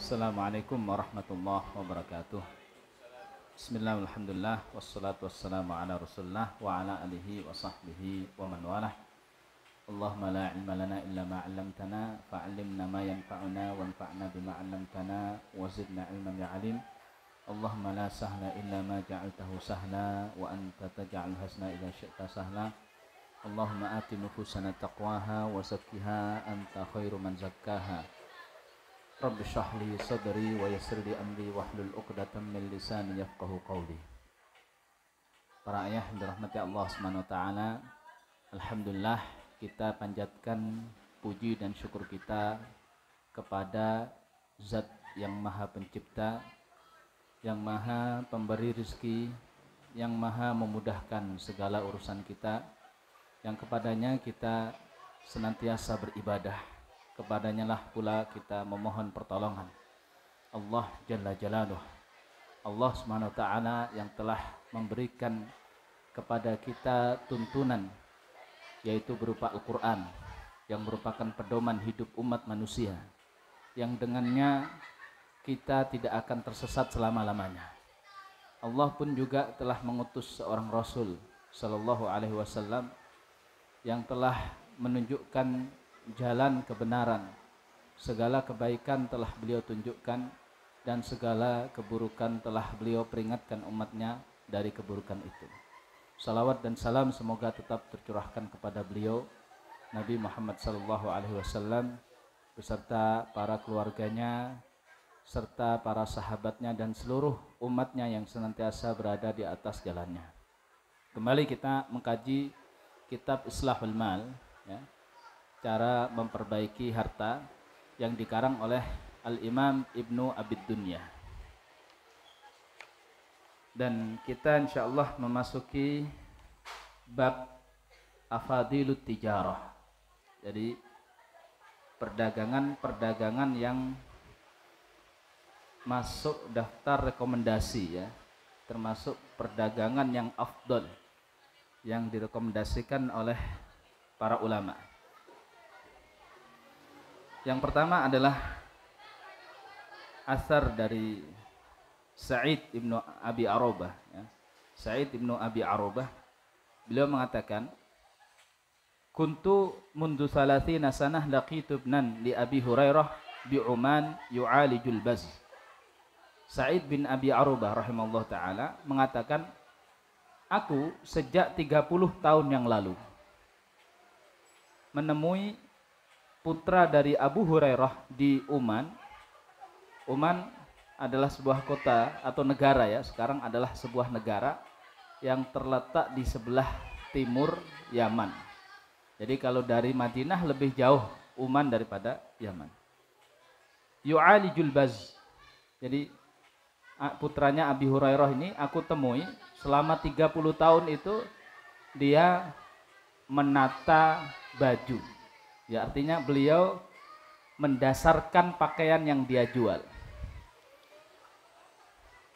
Assalamualaikum warahmatullahi wabarakatuh. Bismillah, alhamdulillah, wassalatu wassalamu ala rasulullah wa ala alihi wa sahbihi wa man walah. Allahumma la ilma lana illa ma 'allamtana fa'allimna ma yanfa'una wanfa'na bima 'allamtana wa zidna ilman ya 'alim. Allahumma la sahla illa ma ja'altahu sahla wa anta taj'al hasna idza syi'ta sahla. Allahumma ati nufusana taqwaha wa zakkiha anta khairu man zakkaha. Rabbi shrah li sadri wa yassir li amri wahlul 'uqdatam min lisani yafqahu qawli. Para ayah yang dirahmati Allah Subhanahu wa taala, alhamdulillah kita panjatkan puji dan syukur kita kepada Zat yang Maha Pencipta, yang Maha Pemberi rezeki, yang Maha memudahkan segala urusan kita, yang kepadanya kita senantiasa beribadah. Kepadanya lah pula kita memohon pertolongan. Allah Jalla Jalaluh, Allah Subhanahu wa taala yang telah memberikan kepada kita tuntunan, yaitu berupa Al-Quran, yang merupakan pedoman hidup umat manusia, yang dengannya kita tidak akan tersesat selama-lamanya. Allah pun juga telah mengutus seorang Rasul Sallallahu Alaihi Wasallam yang telah menunjukkan jalan kebenaran. Segala kebaikan telah beliau tunjukkan dan segala keburukan telah beliau peringatkan umatnya dari keburukan itu. Salawat dan salam semoga tetap tercurahkan kepada beliau Nabi Muhammad sallallahu alaihi wasallam beserta para keluarganya serta para sahabatnya dan seluruh umatnya yang senantiasa berada di atas jalannya. Kembali kita mengkaji kitab Islahul Mal, ya, cara memperbaiki harta, yang dikarang oleh Al-Imam Ibnu Abid Dunya. Dan kita insyaallah memasuki bab Afadilut Tijarah. Jadi perdagangan yang masuk daftar rekomendasi, ya, termasuk perdagangan yang afdal yang direkomendasikan oleh para ulama. Yang pertama adalah asar dari Sa'id ibnu Abi Arobah, ya. Sa'id ibnu Abi Arobah, beliau mengatakan, kuntu mundu salathina sanah laqitu ibnan li Abi Hurairah bi Uman yu'alijul baz. Sa'id bin Abi Arobah rahimahullah ta'ala mengatakan, aku sejak 30 tahun yang lalu menemui putra dari Abu Hurairah di Uman. Uman adalah sebuah kota atau negara, ya, sekarang adalah sebuah negara yang terletak di sebelah timur Yaman. Jadi kalau dari Madinah lebih jauh Uman daripada Yaman. Yu'alijul baz. Jadi putranya Abi Hurairah ini aku temui selama 30 tahun itu dia menata baju. Ya, artinya beliau mendasarkan pakaian yang dia jual.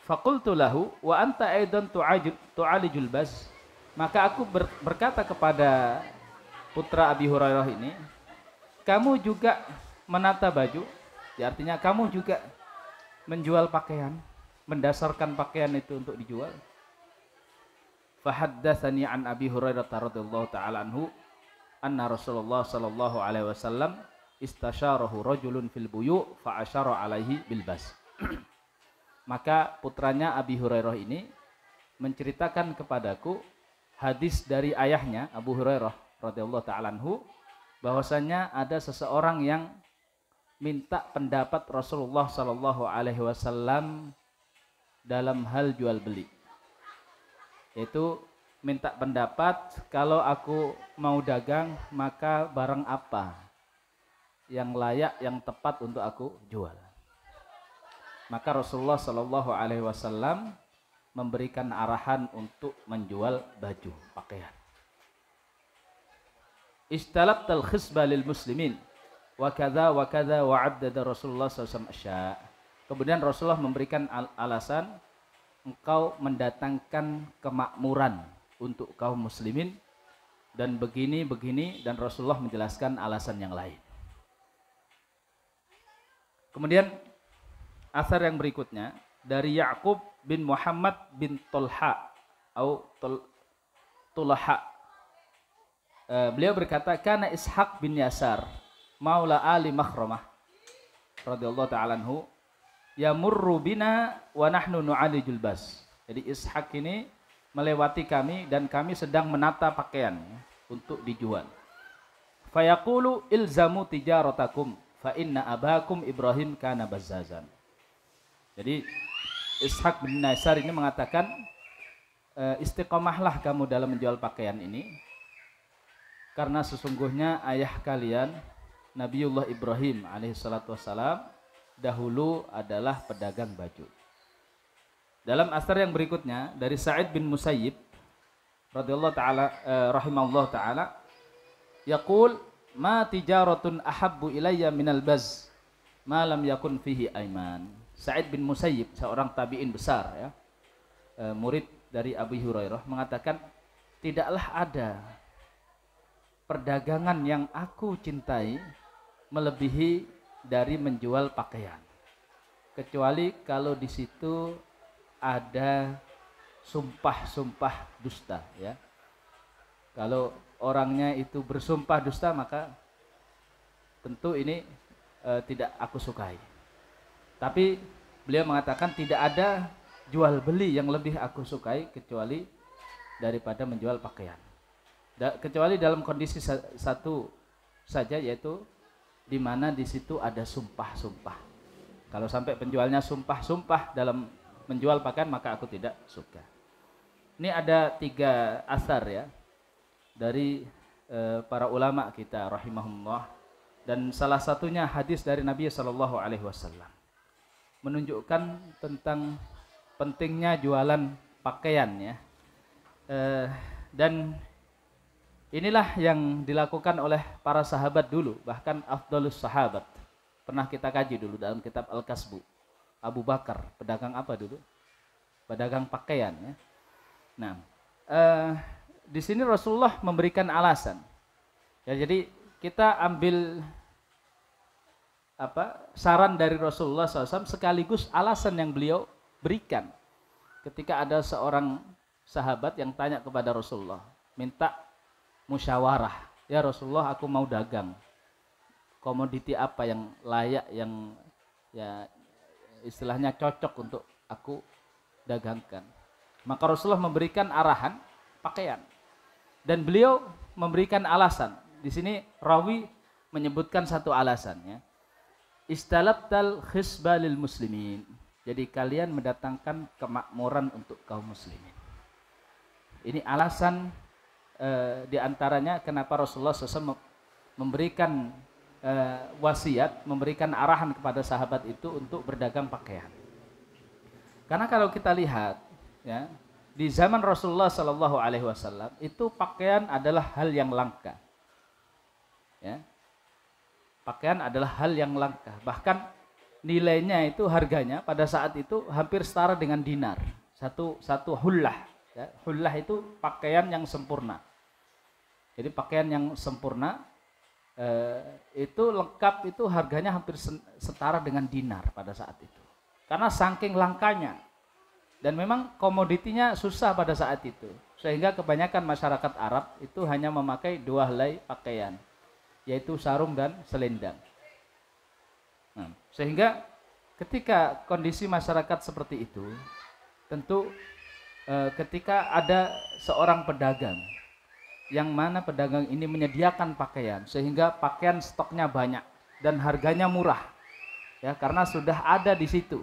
Faqultu lahu wa anta aidan tu'alijul baz. Maka aku berkata kepada putra Abi Hurairah ini, kamu juga menata baju? Ya, artinya kamu juga menjual pakaian, mendasarkan pakaian itu untuk dijual. Fahaddatsani an Abi Hurairah radhiyallahu ta'ala anhu anna Rasulullah sallallahu alaihi wasallam istasyarahu rajulun fil buyu' fa asyara alaihi bil bas. Maka putranya Abi Hurairah ini menceritakan kepadaku hadis dari ayahnya Abu Hurairah radhiyallahu ta'ala anhu, bahwasanya ada seseorang yang minta pendapat Rasulullah sallallahu alaihi wasallam dalam hal jual beli. Yaitu minta pendapat, kalau aku mau dagang maka barang apa yang layak, yang tepat untuk aku jual. Maka Rasulullah Shallallahu Alaihi Wasallam memberikan arahan untuk menjual baju, pakaian. Istalabtal khisba lil muslimin wa kadza wa abdada Rasulullah SAW. Kemudian Rasulullah memberikan alasan, engkau mendatangkan kemakmuran untuk kaum muslimin dan begini, dan Rasulullah menjelaskan alasan yang lain. Kemudian asar yang berikutnya dari Ya'qub bin Muhammad bin Tolha atau Tulaha. Beliau berkata, kana Ishaq bin Yasar maula Ali Makhramah radhiyallahu ta'ala anhu yamurru bina wa nahnu nu'alijul bas. Jadi Ishaq ini melewati kami dan kami sedang menata pakaian untuk dijual. Fayaqulu ilzamu tijaratakum fa inna abakum Ibrahim kana bazzazan. Jadi Ishaq bin Yasar ini mengatakan, istiqomahlah kamu dalam menjual pakaian ini, karena sesungguhnya ayah kalian Nabiullah Ibrahim alaihissalatu wassalam dahulu adalah pedagang baju. Dalam asar yang berikutnya dari Sa'id bin Musayyib radhiyallahu taala rahimahullah taala, yaqul ma tijaratun ahabbu ilayya minal baz ma lam yakun fihi aiman. Sa'id bin Musayyib, seorang tabi'in besar ya, murid dari Abu Hurairah, mengatakan, tidaklah ada perdagangan yang aku cintai melebihi dari menjual pakaian, kecuali kalau di situ ada sumpah-sumpah dusta ya. Kalau orangnya itu bersumpah dusta, maka tentu ini tidak aku sukai. Tapi beliau mengatakan tidak ada jual beli yang lebih aku sukai kecuali daripada menjual pakaian. Kecuali dalam kondisi satu saja, yaitu di mana di situ ada sumpah-sumpah. Kalau sampai penjualnya sumpah-sumpah dalam menjual pakaian, maka aku tidak suka. Ini ada 3 asar ya dari para ulama kita rahimahullah, dan salah satunya hadis dari Nabi SAW menunjukkan tentang pentingnya jualan pakaian ya. Dan inilah yang dilakukan oleh para sahabat dulu, bahkan afdalus sahabat. Pernah kita kaji dulu dalam kitab Al-Kasbu. Abu Bakar, pedagang apa dulu? Pedagang pakaian ya. Nah, di sini Rasulullah memberikan alasan. Ya, jadi kita ambil saran dari Rasulullah SAW sekaligus alasan yang beliau berikan ketika ada seorang sahabat yang tanya kepada Rasulullah, minta musyawarah, ya Rasulullah, aku mau dagang, komoditi apa yang layak, yang ya istilahnya cocok untuk aku dagangkan. Maka Rasulullah memberikan arahan pakaian, dan beliau memberikan alasan. Di sini rawi menyebutkan satu alasannya, istalabtal khisba lil muslimin. Jadi kalian mendatangkan kemakmuran untuk kaum muslimin. Ini alasan diantaranya kenapa Rasulullah SAW memberikan wasiat, memberikan arahan kepada sahabat itu untuk berdagang pakaian. Karena kalau kita lihat ya, di zaman Rasulullah SAW itu pakaian adalah hal yang langka. Ya. Pakaian adalah hal yang langka, bahkan nilainya itu, harganya pada saat itu hampir setara dengan dinar. Satu hullah ya. Hullah itu pakaian yang sempurna. Jadi pakaian yang sempurna itu lengkap, itu harganya hampir setara dengan dinar pada saat itu, karena saking langkanya. Dan memang komoditinya susah pada saat itu, sehingga kebanyakan masyarakat Arab itu hanya memakai 2 helai pakaian, yaitu sarung dan selendang. Nah, sehingga ketika kondisi masyarakat seperti itu, tentu ketika ada seorang pedagang, yang mana pedagang ini menyediakan pakaian, sehingga pakaian stoknya banyak dan harganya murah, ya, karena sudah ada di situ,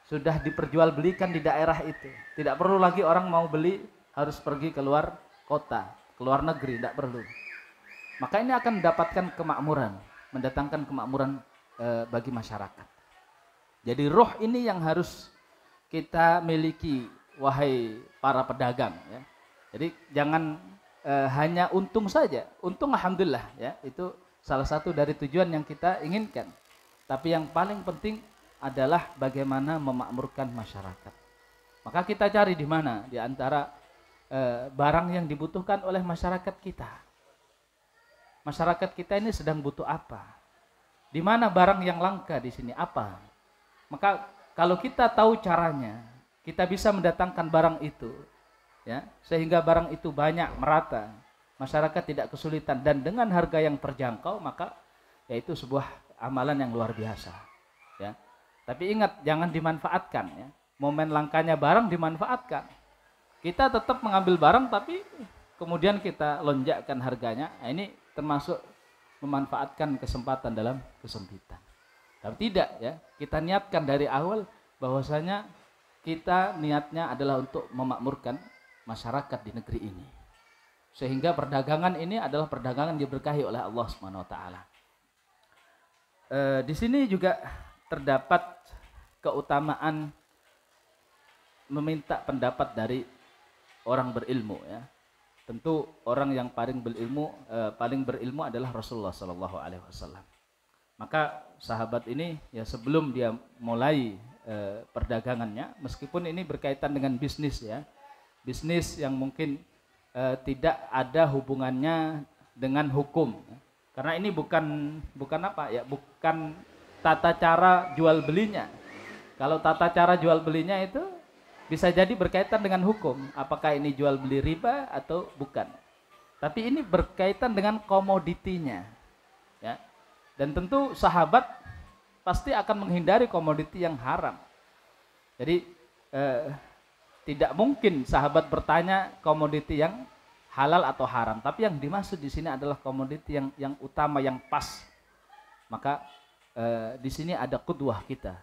sudah diperjualbelikan di daerah itu. Tidak perlu lagi orang mau beli harus pergi keluar kota, keluar negeri, tidak perlu. Maka ini akan mendapatkan kemakmuran, mendatangkan kemakmuran bagi masyarakat. Jadi roh ini yang harus kita miliki, wahai para pedagang ya. Jadi jangan hanya untung saja. Untung alhamdulillah ya, itu salah satu dari tujuan yang kita inginkan. Tapi yang paling penting adalah bagaimana memakmurkan masyarakat. Maka kita cari di mana di antara barang yang dibutuhkan oleh masyarakat kita. Masyarakat kita ini sedang butuh apa? Di mana barang yang langka di sini? Apa? Maka kalau kita tahu caranya, kita bisa mendatangkan barang itu, ya, sehingga barang itu banyak merata, masyarakat tidak kesulitan dan dengan harga yang terjangkau, maka yaitu sebuah amalan yang luar biasa, ya. Tapi ingat, jangan dimanfaatkan, ya. Momen langkanya barang dimanfaatkan. Kita tetap mengambil barang tapi kemudian kita lonjakkan harganya. Nah, ini termasuk memanfaatkan kesempatan dalam kesempitan. Tapi tidak, ya. Kita niatkan dari awal bahwasanya kita niatnya adalah untuk memakmurkan masyarakat di negeri ini. Sehingga perdagangan ini adalah perdagangan yang diberkahi oleh Allah Subhanahu wa taala. Di sini juga terdapat keutamaan meminta pendapat dari orang berilmu, ya. Tentu orang yang paling berilmu adalah Rasulullah Shallallahu Alaihi Wasallam. Maka sahabat ini, ya, sebelum dia mulai perdagangannya, meskipun ini berkaitan dengan bisnis, ya, bisnis yang mungkin tidak ada hubungannya dengan hukum, karena ini bukan apa, ya, bukan tata cara jual belinya. Kalau tata cara jual belinya itu bisa jadi berkaitan dengan hukum, apakah ini jual beli riba atau bukan. Tapi ini berkaitan dengan komoditinya, ya. Dan tentu sahabat pasti akan menghindari komoditi yang haram. Jadi tidak mungkin sahabat bertanya komoditi yang halal atau haram, tapi yang dimaksud di sini adalah komoditi yang utama, yang pas. Maka di sini ada qudwah kita,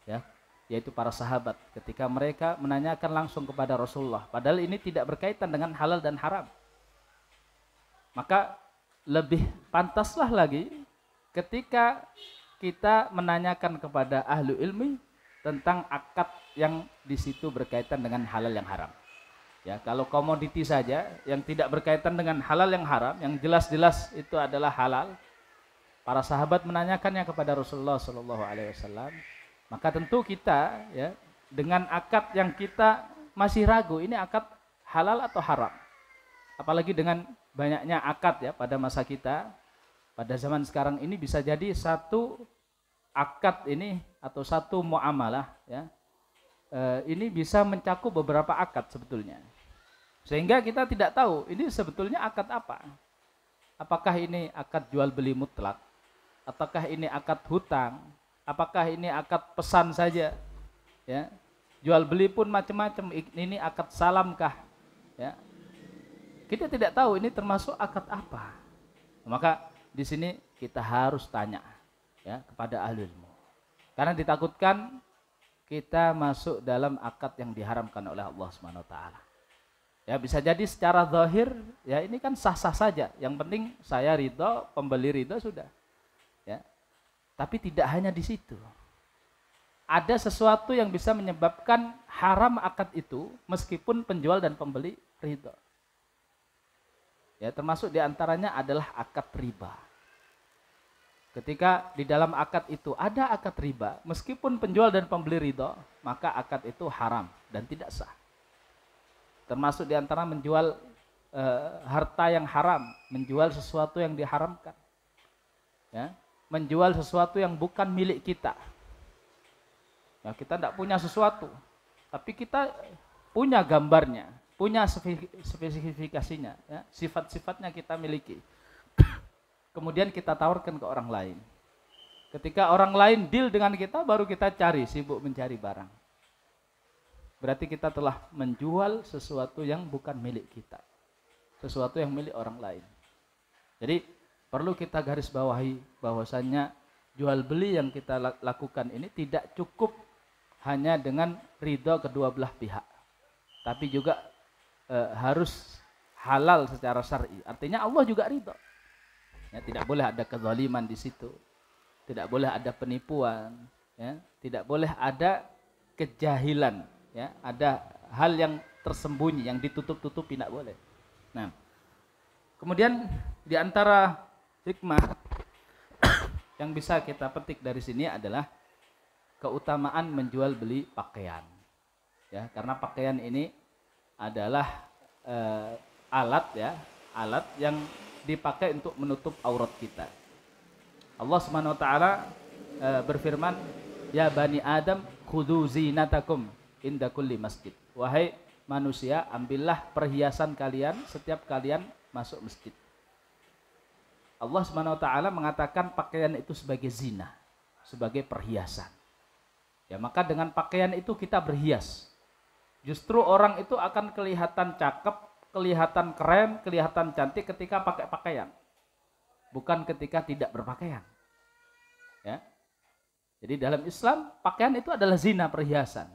ya, yaitu para sahabat ketika mereka menanyakan langsung kepada Rasulullah, padahal ini tidak berkaitan dengan halal dan haram. Maka lebih pantaslah lagi ketika kita menanyakan kepada ahlu ilmi tentang akad yang di situ berkaitan dengan halal yang haram. Ya, kalau komoditi saja yang tidak berkaitan dengan halal yang haram, yang jelas-jelas itu adalah halal, para sahabat menanyakannya kepada Rasulullah Shallallahu Alaihi Wasallam. Maka tentu kita, ya, dengan akad yang kita masih ragu, ini akad halal atau haram. Apalagi dengan banyaknya akad, ya, pada masa kita, pada zaman sekarang ini bisa jadi satu akad ini atau satu muamalah, ya, ini bisa mencakup beberapa akad sebetulnya. Sehingga kita tidak tahu ini sebetulnya akad apa. Apakah ini akad jual beli mutlak? Ataukah ini akad hutang? Apakah ini akad pesan saja, ya? Jual beli pun macam-macam. Ini akad salamkah, ya? Kita tidak tahu ini termasuk akad apa. Maka di sini kita harus tanya, ya, kepada ahli ilmu. Karena ditakutkan kita masuk dalam akad yang diharamkan oleh Allah Subhanahu wa taala. Ya, bisa jadi secara zahir, ya, ini kan sah-sah saja. Yang penting saya ridho, pembeli ridho, sudah. Ya. Tapi tidak hanya di situ. Ada sesuatu yang bisa menyebabkan haram akad itu meskipun penjual dan pembeli ridho. Ya, termasuk diantaranya adalah akad riba. Ketika di dalam akad itu ada akad riba, meskipun penjual dan pembeli ridho, maka akad itu haram dan tidak sah. Termasuk diantara menjual harta yang haram, menjual sesuatu yang diharamkan, ya, menjual sesuatu yang bukan milik kita. Ya, kita tidak punya sesuatu, tapi kita punya gambarnya, punya spesifikasinya, ya, sifat-sifatnya kita miliki. Kemudian kita tawarkan ke orang lain. Ketika orang lain deal dengan kita, baru kita cari, sibuk mencari barang. Berarti kita telah menjual sesuatu yang bukan milik kita, sesuatu yang milik orang lain. Jadi perlu kita garis bawahi bahwasannya jual beli yang kita lakukan ini tidak cukup hanya dengan ridho kedua belah pihak, tapi juga harus halal secara syar'i. Artinya Allah juga ridho. Ya, tidak boleh ada kezaliman di situ, tidak boleh ada penipuan, ya, tidak boleh ada kejahilan, ya, ada hal yang tersembunyi yang ditutup-tutupi, tidak boleh. Nah, kemudian di antara hikmah yang bisa kita petik dari sini adalah keutamaan menjual beli pakaian, ya, karena pakaian ini adalah alat, ya, alat yang dipakai untuk menutup aurat kita. Allah Subhanahu wa taala berfirman, Ya bani Adam khudhu zinatakum inda kulli masjid. Wahai manusia, ambillah perhiasan kalian setiap kalian masuk masjid. Allah Subhanahu wa taala mengatakan pakaian itu sebagai zina, sebagai perhiasan. Ya, maka dengan pakaian itu kita berhias. Justru orang itu akan kelihatan cakep, kelihatan keren, kelihatan cantik ketika pakai pakaian. Bukan ketika tidak berpakaian. Ya. Jadi dalam Islam pakaian itu adalah zina, perhiasan.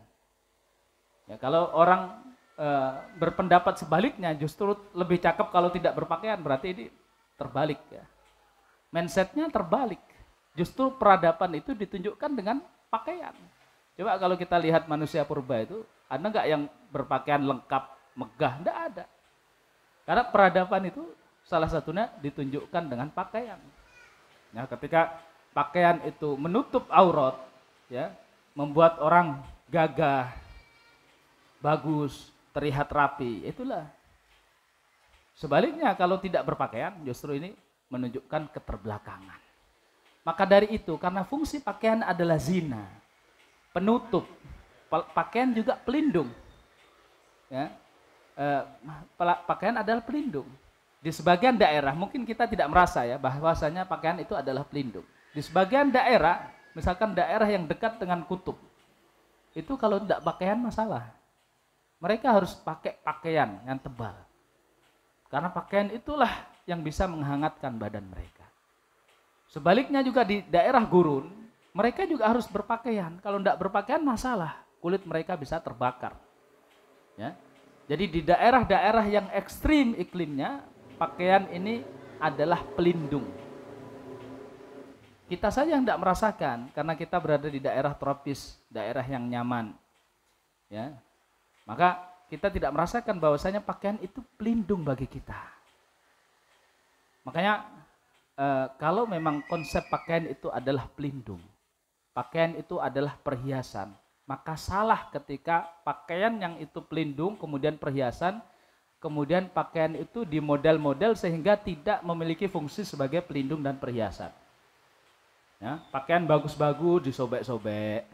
Ya, kalau orang berpendapat sebaliknya, justru lebih cakep kalau tidak berpakaian, berarti ini terbalik ya. Mindsetnya terbalik. Justru peradaban itu ditunjukkan dengan pakaian. Coba kalau kita lihat manusia purba itu, ada nggak yang berpakaian lengkap, megah? Nggak ada. Karena peradaban itu salah satunya ditunjukkan dengan pakaian. Nah, ketika pakaian itu menutup aurat, ya, membuat orang gagah, bagus, terlihat rapi, itulah. Sebaliknya kalau tidak berpakaian, justru ini menunjukkan keterbelakangan. Maka dari itu, karena fungsi pakaian adalah zina, penutup, pakaian juga pelindung. Ya, pakaian adalah pelindung. Di sebagian daerah, mungkin kita tidak merasa ya, bahwasanya pakaian itu adalah pelindung. Di sebagian daerah, misalkan daerah yang dekat dengan kutub, itu kalau tidak pakaian masalah. Mereka harus pakai pakaian yang tebal. Karena pakaian itulah yang bisa menghangatkan badan mereka. Sebaliknya juga di daerah gurun, mereka juga harus berpakaian. Kalau tidak berpakaian masalah, kulit mereka bisa terbakar. Ya. Jadi di daerah-daerah yang ekstrim iklimnya, pakaian ini adalah pelindung. Kita saja yang tidak merasakan karena kita berada di daerah tropis, daerah yang nyaman. Ya. Maka kita tidak merasakan bahwasanya pakaian itu pelindung bagi kita. Makanya kalau memang konsep pakaian itu adalah pelindung, pakaian itu adalah perhiasan, maka salah ketika pakaian yang itu pelindung, kemudian perhiasan, kemudian pakaian itu dimodel-model sehingga tidak memiliki fungsi sebagai pelindung dan perhiasan. Ya, pakaian bagus-bagus disobek-sobek.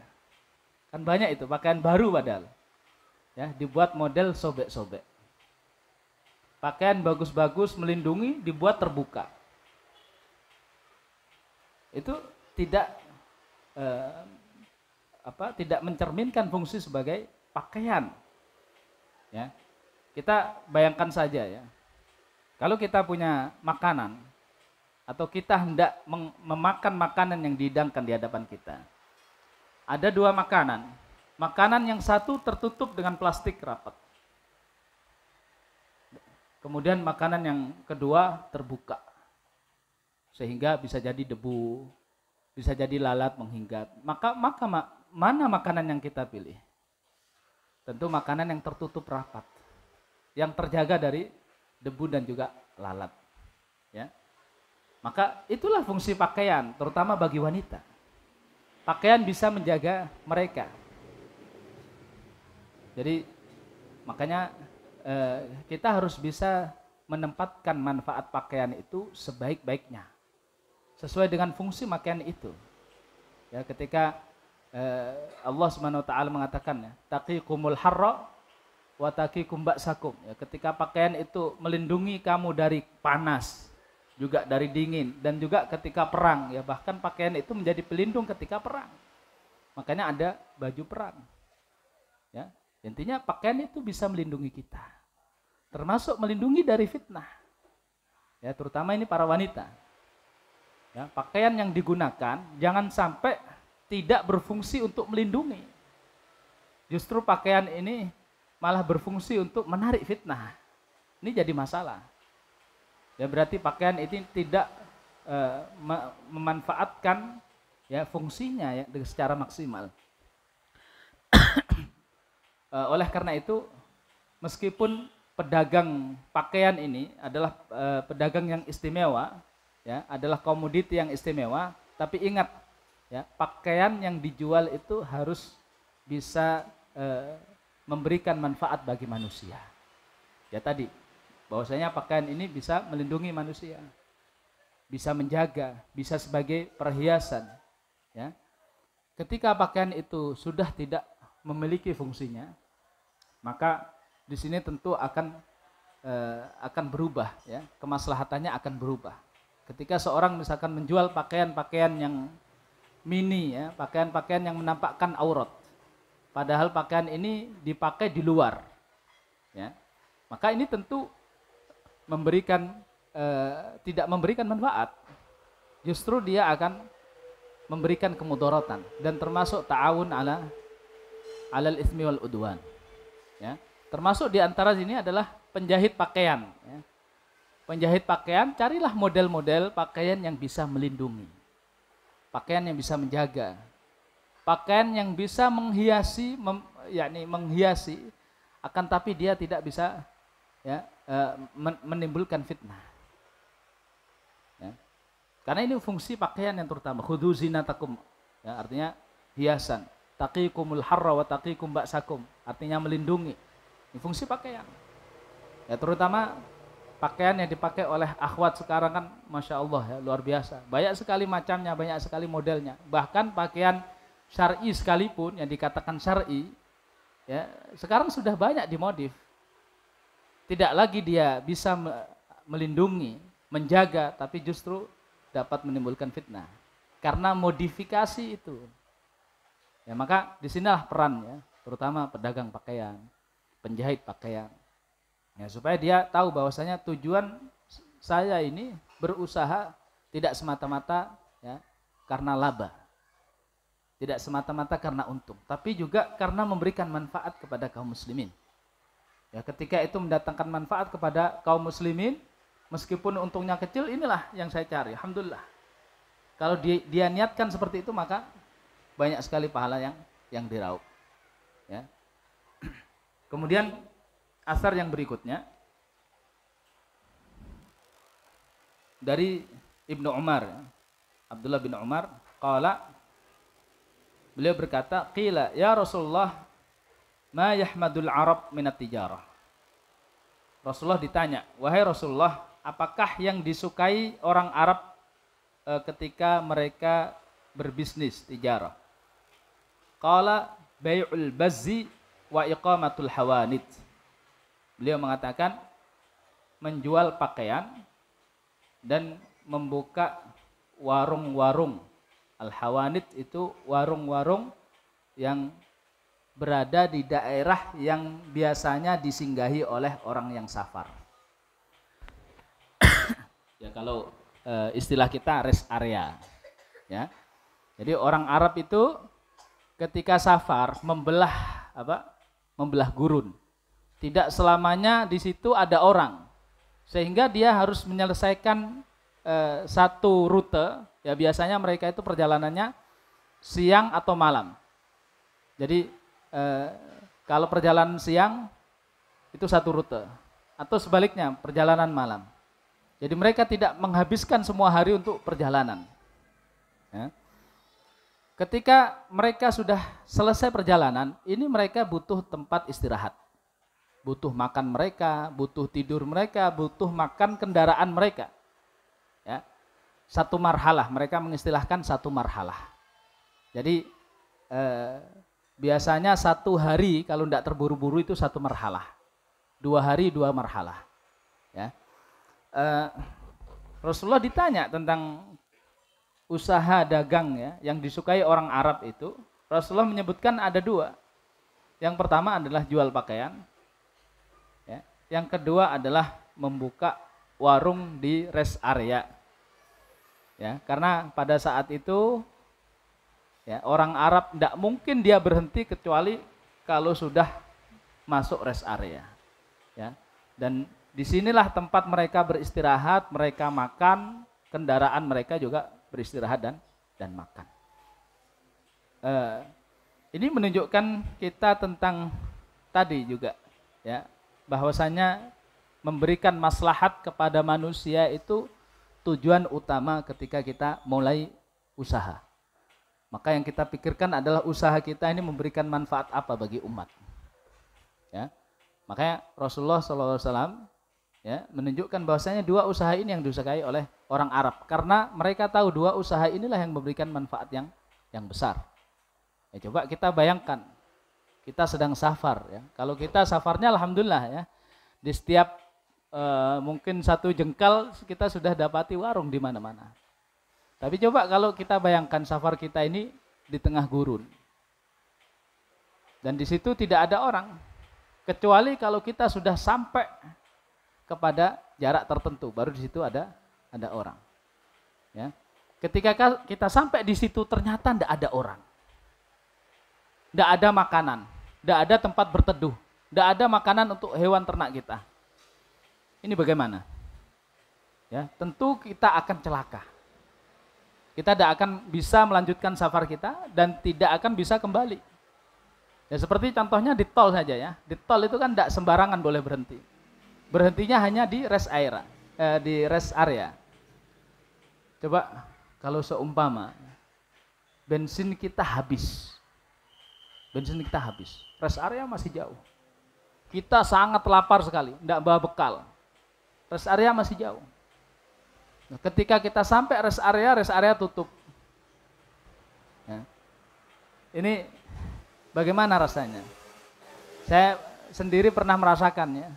Kan banyak itu pakaian baru padahal. Ya, dibuat model sobek-sobek. Pakaian bagus-bagus melindungi dibuat terbuka. Itu tidak tidak mencerminkan fungsi sebagai pakaian. Ya. Kita bayangkan saja ya. Kalau kita punya makanan atau kita hendak memakan makanan yang dihidangkan di hadapan kita. Ada dua makanan. Makanan yang satu tertutup dengan plastik rapat. Kemudian makanan yang kedua terbuka. Sehingga bisa jadi debu, bisa jadi lalat menghinggat. Maka mana makanan yang kita pilih? Tentu makanan yang tertutup rapat. Yang terjaga dari debu dan juga lalat. Ya. Maka itulah fungsi pakaian, terutama bagi wanita. Pakaian bisa menjaga mereka. Jadi makanya kita harus bisa menempatkan manfaat pakaian itu sebaik-baiknya. Sesuai dengan fungsi pakaian itu. Ya, ketika Allah Subhanahu wa taala mengatakan ya, taqikumul harra wa taqikum ba'sakum. Ya, ketika pakaian itu melindungi kamu dari panas, juga dari dingin, dan juga ketika perang, ya bahkan pakaian itu menjadi pelindung ketika perang. Makanya ada baju perang. Ya, intinya pakaian itu bisa melindungi kita, termasuk melindungi dari fitnah. Ya, terutama ini para wanita. Ya, pakaian yang digunakan jangan sampai tidak berfungsi untuk melindungi. Justru pakaian ini malah berfungsi untuk menarik fitnah. Ini jadi masalah. Ya, berarti pakaian itu tidak memanfaatkan ya fungsinya ya secara maksimal. Oleh karena itu, meskipun pedagang pakaian ini adalah pedagang yang istimewa, ya, adalah komoditi yang istimewa, tapi ingat ya, pakaian yang dijual itu harus bisa memberikan manfaat bagi manusia. Ya tadi bahwasanya pakaian ini bisa melindungi manusia, bisa menjaga, bisa sebagai perhiasan, ya. ketika pakaian itu sudah tidak memiliki fungsinya, maka di sini tentu akan berubah, ya, kemaslahatannya akan berubah. Ketika seorang misalkan menjual pakaian-pakaian yang mini, ya, pakaian-pakaian yang menampakkan aurat, padahal pakaian ini dipakai di luar, ya, maka ini tentu tidak memberikan manfaat. Justru dia akan memberikan kemudaratan dan termasuk ta'awun alal itsmi wal udwan. Ya, termasuk di antara ini adalah penjahit pakaian. Ya. Penjahit pakaian, carilah model-model pakaian yang bisa melindungi, pakaian yang bisa menjaga, pakaian yang bisa menghiasi, menghiasi, akan tapi dia tidak bisa, ya, menimbulkan fitnah. Ya. Karena ini fungsi pakaian yang terutama. Khudhu zinatakum, ya, artinya hiasan. Taqikumul harra wa taqikum ba'sakum, artinya melindungi. Ini fungsi pakaian. Ya, terutama pakaian yang dipakai oleh akhwat sekarang kan Masya Allah, ya, luar biasa. Banyak sekali macamnya, banyak sekali modelnya. Bahkan pakaian syar'i sekalipun yang dikatakan syar'i, ya, sekarang sudah banyak dimodif. Tidak lagi dia bisa melindungi, menjaga, tapi justru dapat menimbulkan fitnah karena modifikasi itu. Ya, maka disinilah perannya, terutama pedagang pakaian, penjahit pakaian, ya, supaya dia tahu bahwasanya tujuan saya ini berusaha tidak semata-mata, ya, karena laba, tidak semata-mata karena untung, tapi juga karena memberikan manfaat kepada kaum muslimin. Ya, ketika itu mendatangkan manfaat kepada kaum muslimin, meskipun untungnya kecil, inilah yang saya cari. Alhamdulillah. Kalau dia niatkan seperti itu, maka banyak sekali pahala yang diraup. Ya. Kemudian asar yang berikutnya dari Ibnu Umar, ya. Abdullah bin Umar, beliau berkata, qila ya Rasulullah, ma yahmadul Arab minat tijarah. Rasulullah ditanya, wahai Rasulullah, apakah yang disukai orang Arab ketika mereka berbisnis tijarah? Qala bai'ul bazzi wa iqamatul hawanit. Beliau mengatakan menjual pakaian dan membuka warung-warung. Al-hawanit itu warung-warung yang berada di daerah yang biasanya disinggahi oleh orang yang safar. Ya, kalau istilah kita rest area. Ya. Jadi orang Arab itu ketika safar membelah gurun. Tidak selamanya di situ ada orang. Sehingga dia harus menyelesaikan satu rute, ya, biasanya mereka itu perjalanannya siang atau malam. Jadi kalau perjalanan siang itu satu rute, atau sebaliknya perjalanan malam. Jadi mereka tidak menghabiskan semua hari untuk perjalanan. Ya. Ketika mereka sudah selesai perjalanan, ini mereka butuh tempat istirahat, butuh makan mereka, butuh tidur mereka, butuh makan kendaraan mereka. Ya. Satu marhalah, mereka mengistilahkan satu marhalah. Jadi biasanya satu hari kalau tidak terburu-buru itu satu marhalah, 2 hari 2 marhalah. Ya. Rasulullah ditanya tentang usaha dagang, ya, yang disukai orang Arab itu. Rasulullah menyebutkan ada 2. Yang pertama adalah jual pakaian, ya. Yang kedua adalah membuka warung di rest area, ya, karena pada saat itu, ya, orang Arab tidak mungkin dia berhenti kecuali kalau sudah masuk rest area, ya. Dan disinilah tempat mereka beristirahat, mereka makan, kendaraan mereka juga beristirahat dan makan. Ini menunjukkan kita tentang tadi juga, ya, bahwasanya memberikan maslahat kepada manusia itu tujuan utama ketika kita mulai usaha. Maka yang kita pikirkan adalah usaha kita ini memberikan manfaat apa bagi umat. Ya, makanya Rasulullah SAW, ya, menunjukkan bahwasanya 2 usaha ini yang disukai oleh orang Arab, karena mereka tahu 2 usaha inilah yang memberikan manfaat yang besar. Ya coba kita bayangkan, kita sedang safar ya. Kalau kita safarnya alhamdulillah ya, di setiap mungkin 1 jengkal kita sudah dapati warung di mana-mana. Tapi coba kalau kita bayangkan safar kita ini di tengah gurun. Dan di situ tidak ada orang. Kecuali kalau kita sudah sampai kepada jarak tertentu, baru di situ ada orang. Ya. Ketika kita sampai di situ ternyata tidak ada orang. Tidak ada makanan, tidak ada tempat berteduh, tidak ada makanan untuk hewan ternak kita. Ini bagaimana? Ya, tentu kita akan celaka. Kita tidak akan bisa melanjutkan safar kita dan tidak akan bisa kembali. Ya seperti contohnya di tol saja ya. Di tol itu kan tidak sembarangan boleh berhenti. Berhentinya hanya di rest area. Coba kalau seumpama bensin kita habis. Rest area masih jauh. Kita sangat lapar sekali, tidak bawa bekal. Rest area masih jauh. Nah, ketika kita sampai rest area tutup. Ya. Ini bagaimana rasanya? Saya sendiri pernah merasakannya.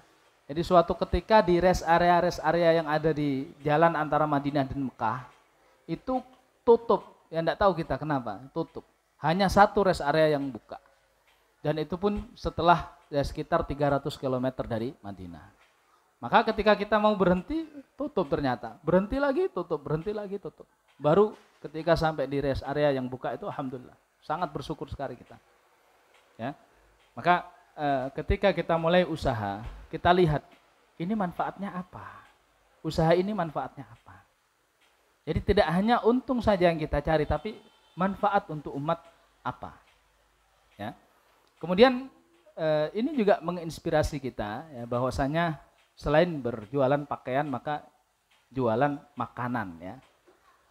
Jadi suatu ketika di rest area yang ada di jalan antara Madinah dan Mekah itu tutup. Ya enggak tahu kita kenapa tutup. Hanya 1 rest area yang buka. Dan itu pun setelah ya, sekitar 300 km dari Madinah. Maka ketika kita mau berhenti, tutup ternyata. Berhenti lagi, tutup. Baru ketika sampai di rest area yang buka itu alhamdulillah. Sangat bersyukur sekali kita. Ya. Maka ketika kita mulai usaha, kita lihat ini manfaatnya apa? Usaha ini manfaatnya apa? Jadi tidak hanya untung saja yang kita cari, tapi manfaat untuk umat apa? Ya. Kemudian ini juga menginspirasi kita ya, bahwasanya selain berjualan pakaian maka jualan makanan ya.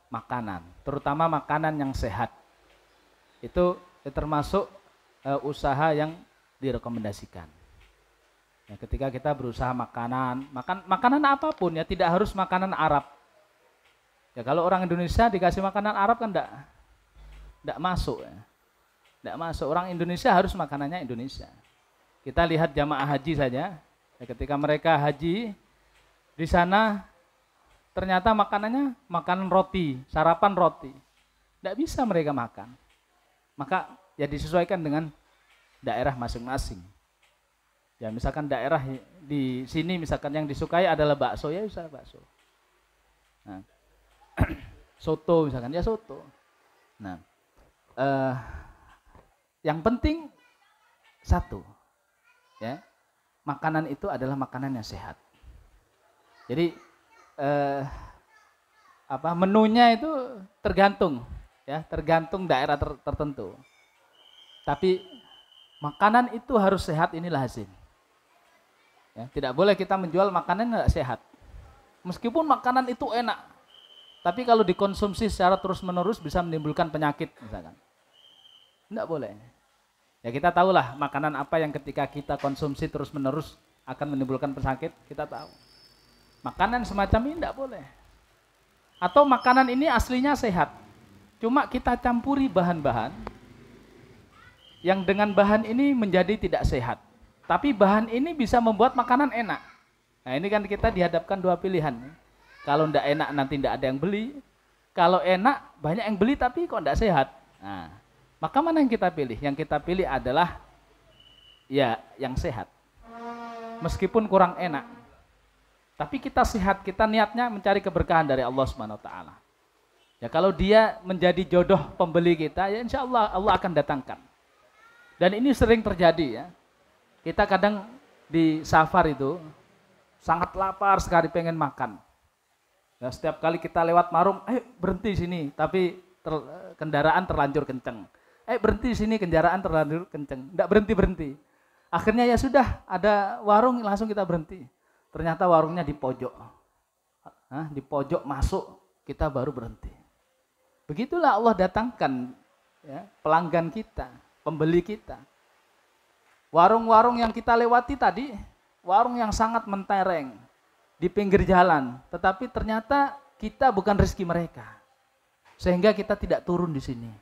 Makanan, terutama makanan yang sehat. Itu termasuk usaha yang direkomendasikan. Ya, ketika kita berusaha makanan apapun ya, tidak harus makanan Arab. Ya kalau orang Indonesia dikasih makanan Arab kan enggak masuk ya. Tidak masuk. Orang Indonesia harus makanannya Indonesia. Kita lihat jamaah haji saja. Ya, ketika mereka haji di sana ternyata makanannya makanan roti, sarapan roti. Tidak bisa mereka makan. Maka ya disesuaikan dengan daerah masing-masing. Ya misalkan daerah di sini misalkan yang disukai adalah bakso, ya bisa bakso. Nah, soto misalkan ya soto. Nah, yang penting satu, ya makanan itu adalah makanan yang sehat. Jadi menunya itu tergantung, ya tergantung daerah tertentu. Tapi makanan itu harus sehat, ini lazim. Ya, tidak boleh kita menjual makanan yang tidak sehat. Meskipun makanan itu enak, tapi kalau dikonsumsi secara terus-menerus bisa menimbulkan penyakit misalkan. Tidak boleh. Ya kita tahulah makanan apa yang ketika kita konsumsi terus-menerus akan menimbulkan penyakit, kita tahu. Makanan semacam ini tidak boleh. Atau makanan ini aslinya sehat, cuma kita campuri bahan-bahan yang dengan bahan ini menjadi tidak sehat. Tapi bahan ini bisa membuat makanan enak. Nah ini kan kita dihadapkan 2 pilihan. Kalau tidak enak nanti tidak ada yang beli. Kalau enak banyak yang beli tapi kok tidak sehat. Nah, maka mana yang kita pilih? Yang kita pilih adalah ya yang sehat. Meskipun kurang enak. Tapi kita sehat, kita niatnya mencari keberkahan dari Allah SWT. Ya kalau dia menjadi jodoh pembeli kita, ya insya Allah Allah akan datangkan. Dan ini sering terjadi ya. Kita kadang di safar itu sangat lapar sekali pengen makan. Ya, setiap kali kita lewat warung, berhenti sini, tapi kendaraan terlanjur kenceng. Berhenti sini, kendaraan terlanjur kenceng. Enggak berhenti-berhenti. Akhirnya ya sudah, ada warung langsung kita berhenti. Ternyata warungnya di pojok. Di pojok masuk, kita baru berhenti. Begitulah Allah datangkan ya, pelanggan kita, pembeli kita. Warung-warung yang kita lewati tadi, warung yang sangat mentereng di pinggir jalan, tetapi ternyata kita bukan rezeki mereka. Sehingga kita tidak turun di sini.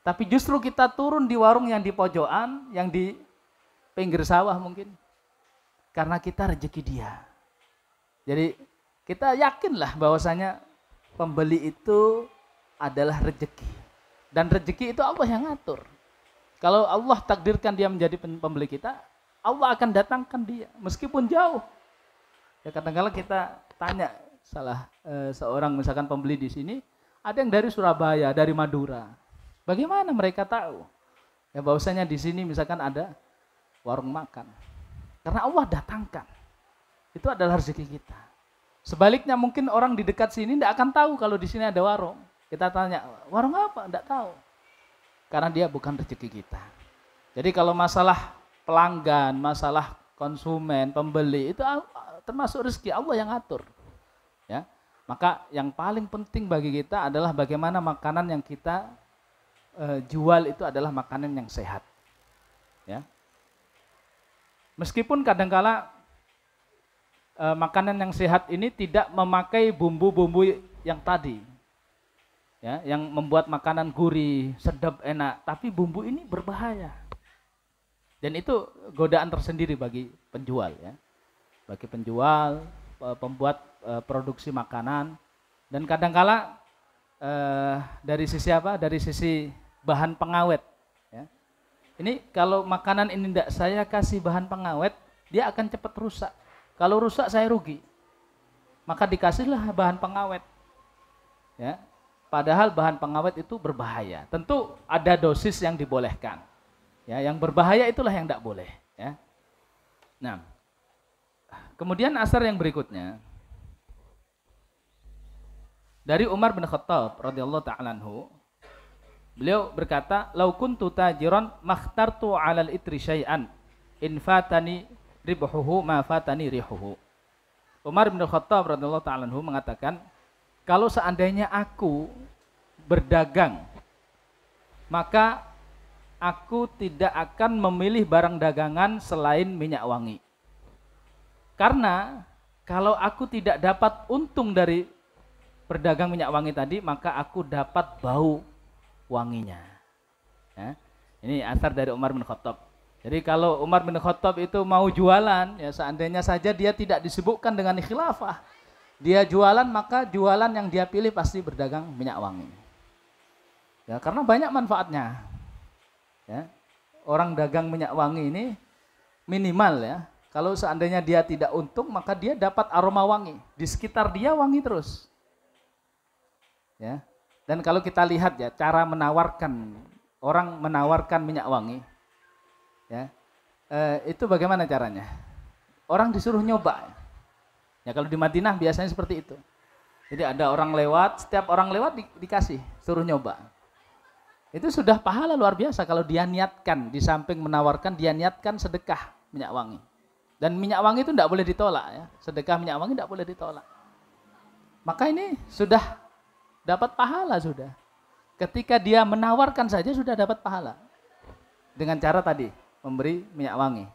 Tapi justru kita turun di warung yang di pojokan, yang di pinggir sawah mungkin. Karena kita rezeki dia. Jadi kita yakinlah bahwasanya pembeli itu adalah rezeki. Dan rezeki itu Allah yang ngatur. Kalau Allah takdirkan dia menjadi pembeli kita, Allah akan datangkan dia meskipun jauh. Ya kadang-kadang kita tanya seorang misalkan pembeli di sini, ada yang dari Surabaya, dari Madura. Bagaimana mereka tahu? Ya bahwasanya di sini misalkan ada warung makan. Karena Allah datangkan. Itu adalah rezeki kita. Sebaliknya mungkin orang di dekat sini tidak akan tahu kalau di sini ada warung. Kita tanya, warung apa? Tidak tahu. Karena dia bukan rezeki kita. Jadi kalau masalah pelanggan, masalah konsumen, pembeli, itu termasuk rezeki Allah yang atur. Ya. Maka yang paling penting bagi kita adalah bagaimana makanan yang kita jual itu adalah makanan yang sehat. Ya. Meskipun kadangkala makanan yang sehat ini tidak memakai bumbu-bumbu yang tadi, ya, yang membuat makanan gurih, sedap, enak, tapi bumbu ini berbahaya. Dan itu godaan tersendiri bagi penjual, ya, bagi penjual, pembuat produksi makanan. Dan kadangkala dari sisi apa? Dari sisi bahan pengawet. Ya. Ini kalau makanan ini tidak saya kasih bahan pengawet, dia akan cepat rusak. Kalau rusak saya rugi, maka dikasihlah bahan pengawet. Ya, padahal bahan pengawet itu berbahaya. Tentu ada dosis yang dibolehkan. Ya, yang berbahaya itulah yang tidak boleh. Ya. Nah, kemudian asar yang berikutnya dari Umar bin Khattab radhiyallahu ta'ala anhu, beliau berkata, "Lau kuntu tajiran makhtartu 'alal itri syai'an in fatani ribuhu ma fatani rihuhu." Umar bin Khattab radhiyallahu ta'ala anhu mengatakan, kalau seandainya aku berdagang, maka aku tidak akan memilih barang dagangan selain minyak wangi. Karena kalau aku tidak dapat untung dari berdagang minyak wangi tadi, maka aku dapat bau wanginya. Ya, ini asar dari Umar bin Khattab. Jadi kalau Umar bin Khattab itu mau jualan, ya seandainya saja dia tidak disebutkan dengan khilafah, dia jualan, maka jualan yang dia pilih pasti berdagang minyak wangi. Ya, karena banyak manfaatnya. Ya, orang dagang minyak wangi ini minimal, ya. Kalau seandainya dia tidak untung, maka dia dapat aroma wangi. Di sekitar dia wangi terus. Ya. Dan kalau kita lihat ya cara orang menawarkan minyak wangi, ya, itu bagaimana caranya? Orang disuruh nyoba. Ya kalau di Madinah biasanya seperti itu. Jadi ada orang lewat, setiap orang lewat dikasih, suruh nyoba. Itu sudah pahala luar biasa kalau dia niatkan, di samping menawarkan dia niatkan sedekah minyak wangi. Dan minyak wangi itu tidak boleh ditolak, ya. Sedekah minyak wangi tidak boleh ditolak. Maka ini sudah dapat pahala sudah. Ketika dia menawarkan saja sudah dapat pahala. Dengan cara tadi, memberi minyak wangi.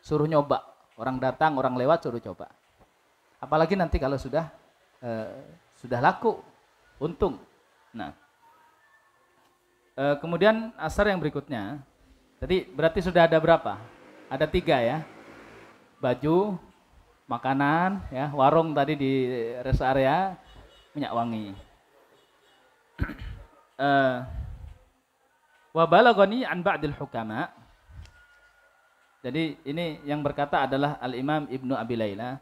Suruh nyoba. Orang datang, orang lewat suruh coba. Apalagi nanti kalau sudah laku, untung. Nah, kemudian asar yang berikutnya. Tadi berarti sudah ada berapa? Ada 3 ya. Baju, makanan, ya, warung tadi di rest area, minyak wangi. Wa balaghani an ba'dil hukama. Jadi ini yang berkata adalah Al-Imam Ibnu Abi Layla,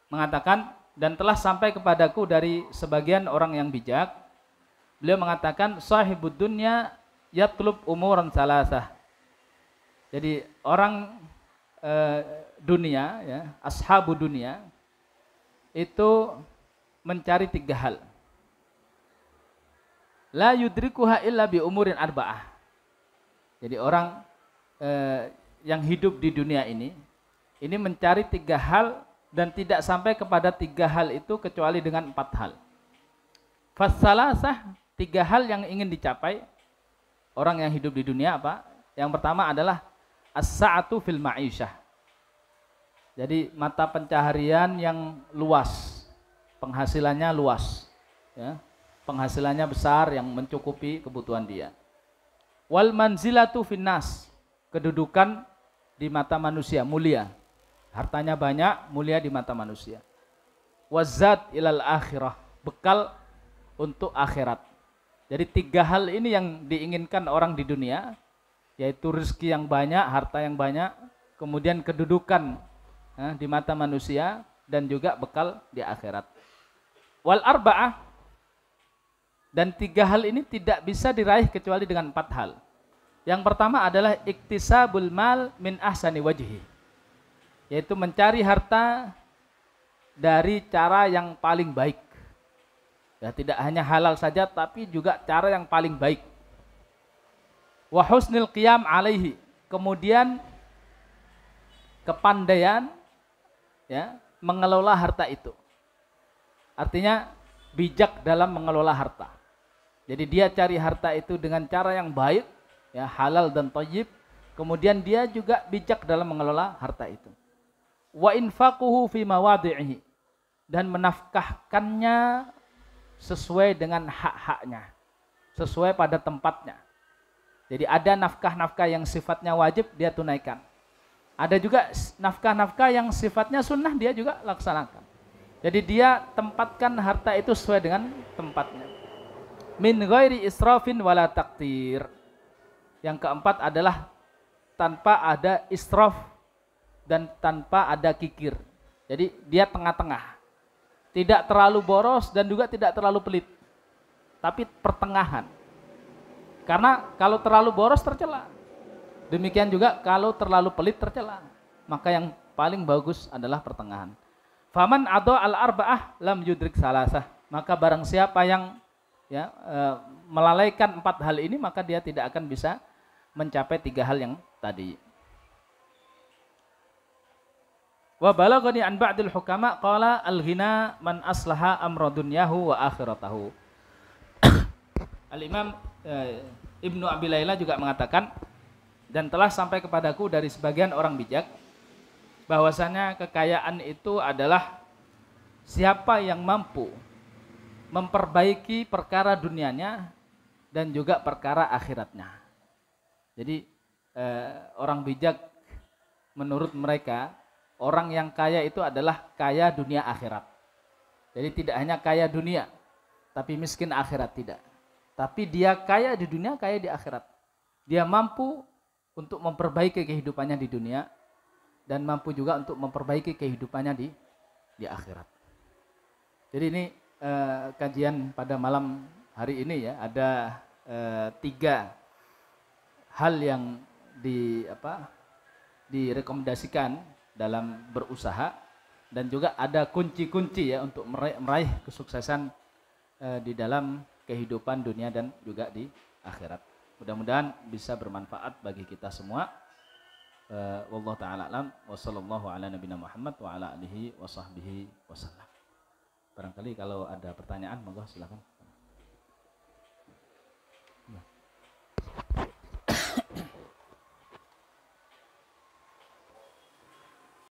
mengatakan, dan telah sampai kepadaku dari sebagian orang yang bijak, beliau mengatakan, sahibud dunya yatlub umuran salasah. Jadi orang dunia, ya, ashabu dunia itu mencari 3 hal. La yudrikuha illa bi umurin arba'ah. Jadi orang yang hidup di dunia ini mencari 3 hal dan tidak sampai kepada 3 hal itu kecuali dengan 4 hal. Fassalasah, 3 hal yang ingin dicapai orang yang hidup di dunia apa? Yang pertama adalah as-sa'atu fil ma'isyah. Jadi mata pencaharian yang luas, penghasilannya luas, ya. Penghasilannya besar yang mencukupi kebutuhan dia. Wal manzilatu finnas, kedudukan di mata manusia, mulia. Hartanya banyak, mulia di mata manusia. Wazat ilal akhirah, bekal untuk akhirat. Jadi 3 hal ini yang diinginkan orang di dunia, yaitu rezeki yang banyak, harta yang banyak, kemudian kedudukan di mata manusia, dan juga bekal di akhirat. Wal arba'ah, dan 3 hal ini tidak bisa diraih kecuali dengan 4 hal. Yang pertama adalah iktisabul mal min ahsani wajhi, yaitu mencari harta dari cara yang paling baik. Ya, tidak hanya halal saja, tapi juga cara yang paling baik. Wa husnil qiyam alaihi, kemudian kepandaian ya mengelola harta itu. Artinya bijak dalam mengelola harta. Jadi dia cari harta itu dengan cara yang baik, ya halal dan thayyib. Kemudian dia juga bijak dalam mengelola harta itu. Wa infaquhu fi mawadhi'ihi, dan menafkahkannya sesuai dengan hak-haknya, sesuai pada tempatnya. Jadi ada nafkah-nafkah yang sifatnya wajib dia tunaikan. Ada juga nafkah-nafkah yang sifatnya sunnah dia juga laksanakan. Jadi dia tempatkan harta itu sesuai dengan tempatnya. Min ghairi israfin wala taqtir. Yang keempat adalah tanpa ada israf dan tanpa ada kikir. Jadi dia tengah-tengah. Tidak terlalu boros dan juga tidak terlalu pelit. Tapi pertengahan. Karena kalau terlalu boros tercela. Demikian juga kalau terlalu pelit tercela. Maka yang paling bagus adalah pertengahan. Faman adha al-arba'ah lam yudrik salasah. Maka barang siapa yang melalaikan 4 hal ini, maka dia tidak akan bisa mencapai 3 hal yang tadi. Wa balaghani an ba'dil hukama qala al-ghina man aslaha amra dunyahu wa akhiratahu. Al-Imam Ibnu Abi Layla juga mengatakan, dan telah sampai kepadaku dari sebagian orang bijak bahwasanya kekayaan itu adalah siapa yang mampu memperbaiki perkara dunianya dan juga perkara akhiratnya. Jadi orang bijak menurut mereka, orang yang kaya itu adalah kaya dunia akhirat. Jadi tidak hanya kaya dunia, tapi miskin akhirat tidak. Tapi dia kaya di dunia, kaya di akhirat. Dia mampu untuk memperbaiki kehidupannya di dunia dan mampu juga untuk memperbaiki kehidupannya di akhirat. Jadi ini kajian pada malam hari ini ya, ada 3 hal yang direkomendasikan dalam berusaha, dan juga ada kunci-kunci ya untuk meraih kesuksesan di dalam kehidupan dunia dan juga di akhirat. Mudah-mudahan bisa bermanfaat bagi kita semua. Wallahu taala alam wa sallallahu ala nabiyina Muhammad wa ala alihi wa sahbihi wasallam. Barangkali kalau ada pertanyaan, monggo silakan.